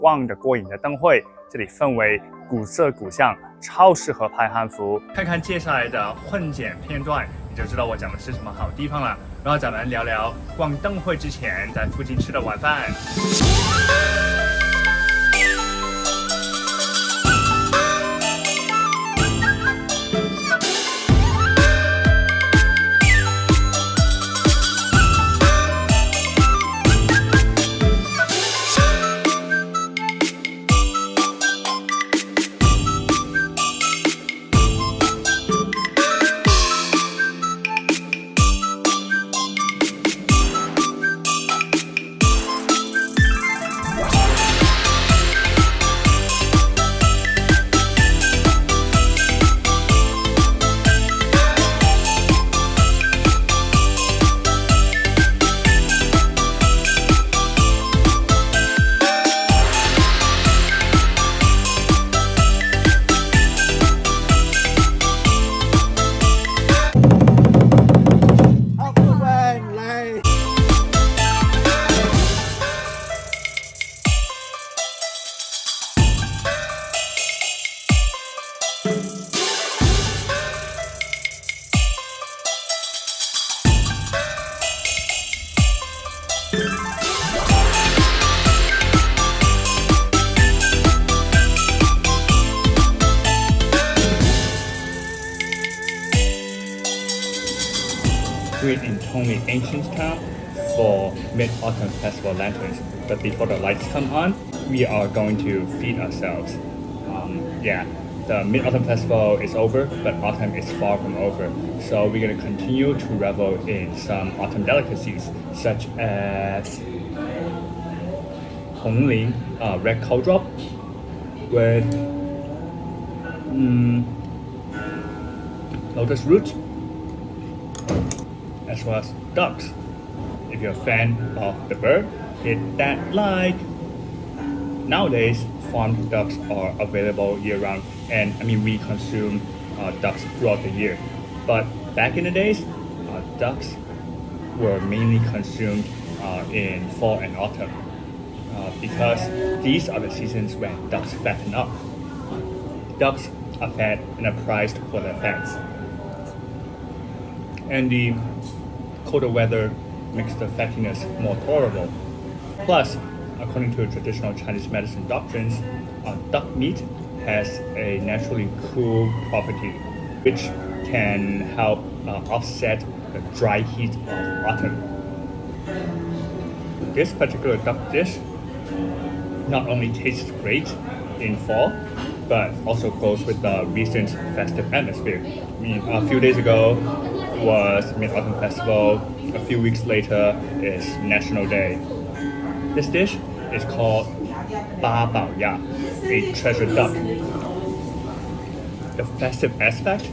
望着过瘾的灯会，这里氛围古色古香，超适合拍汉服。看看接下来的混剪片段，你就知道我讲的是什么好地方了。然后咱们聊聊逛灯会之前在附近吃的晚饭。We're in Tongli Ancient Town for Mid-Autumn Festival lanterns, but before the lights come on, we are going to feed ourselves. The Mid-Autumn Festival is over, but autumn is far from over. So we're going to continue to revel in some autumn delicacies, such as Hongling, red cow drop, with lotus root, as well as ducks. If you're a fan of the bird, hit that like. Nowadays, farmed ducks are available year-round, and we consume ducks throughout the year. But back in the days, ducks were mainly consumed in fall and autumn because these are the seasons when ducks fatten up. Ducks are fed and are prized for their fats. And the colder weather makes the fattiness more tolerable. Plus, according to traditional Chinese medicine doctrines, duck meat has a naturally cool property, which can help offset the dry heat of autumn. This particular duck dish not only tastes great in fall, but also goes with the recent festive atmosphere. A few days ago was Mid-Autumn Festival. A few weeks later is National Day. This dish is called babao ya, a treasure duck. The festive aspect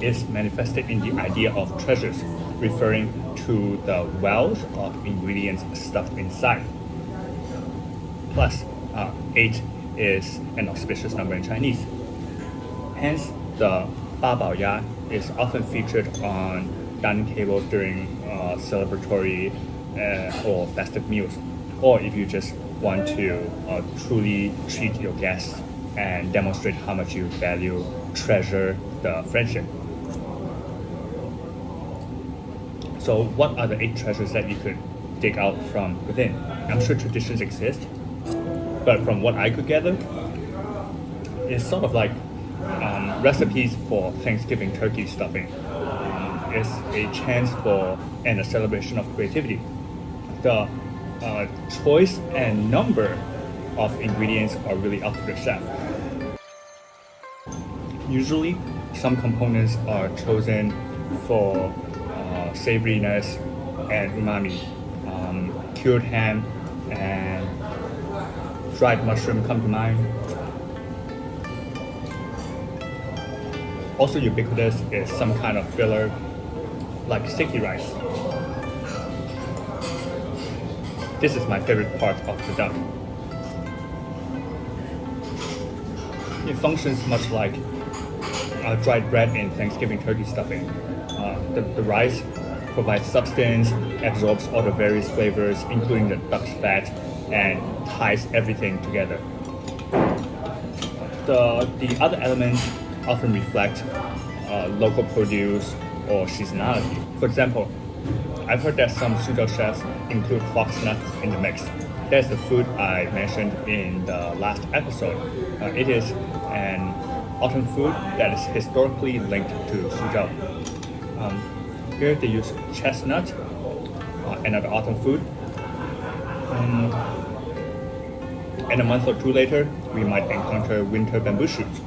is manifested in the idea of treasures, referring to the wealth of ingredients stuffed inside. Plus, 8 is an auspicious number in Chinese. Hence, the babao ya is often featured on dining tables during celebratory or festive meals, or if you just want to truly treat your guests and demonstrate how much you value, treasure the friendship. So what are the 8 treasures that you could dig out from within? I'm sure traditions exist, but from what I could gather, it's sort of like recipes for Thanksgiving turkey stuffing. It's a chance for and a celebration of creativity. The choice and number of ingredients are really up to the chef. Usually, some components are chosen for savoriness and umami. Cured ham and dried mushroom come to mind. Also ubiquitous is some kind of filler like sticky rice. This is my favorite part of the duck. It functions much like dried bread in Thanksgiving turkey stuffing. The rice provides substance, absorbs all the various flavors, including the duck's fat, and ties everything together. The other elements often reflect local produce or seasonality. For example, I've heard that some Suzhou chefs include fox nuts in the mix. That's the food I mentioned in the last episode. It is an autumn food that is historically linked to Suzhou. Here they use chestnut, another autumn food. And a month or two later, we might encounter winter bamboo shoots.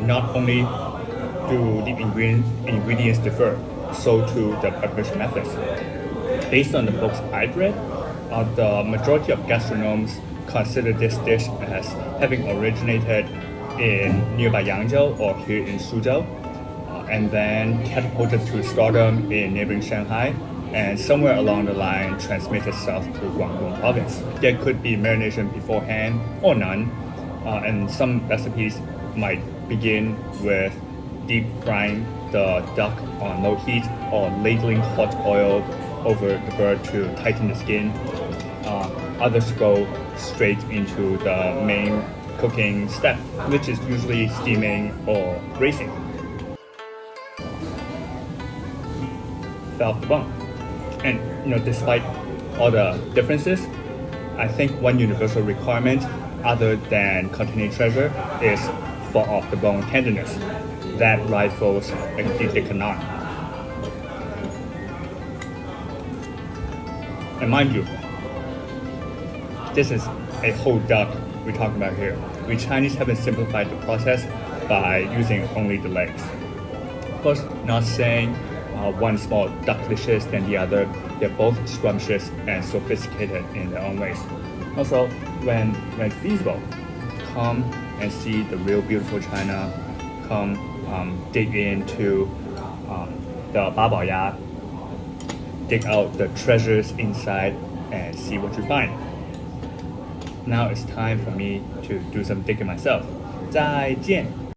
Not only do the ingredients differ, so too the preparation methods. Based on the books I've read, the majority of gastronomes consider this dish as having originated in nearby Hangzhou or here in Suzhou, and then catapulted to stardom in neighboring Shanghai, and somewhere along the line transmitted south to Guangdong province. There could be marination beforehand or none, and some recipes might begin with deep frying the duck on low heat or ladling hot oil over the bird to tighten the skin. Others go straight into the main cooking step, which is usually steaming or braising. Fell off the bone. And despite all the differences, I think one universal requirement other than containing treasure is fall off the bone tenderness that rivals a complete canard. And mind you, this is a whole duck we're talking about here. We Chinese haven't simplified the process by using only the legs. Of course, not saying one is more duck delicious than the other. They're both scrumptious and sophisticated in their own ways. Also, when feasible, come and see the real beautiful China. Come dig into the babao ya, dig out the treasures inside and see what you find. Now it's time for me to do some digging myself. 再见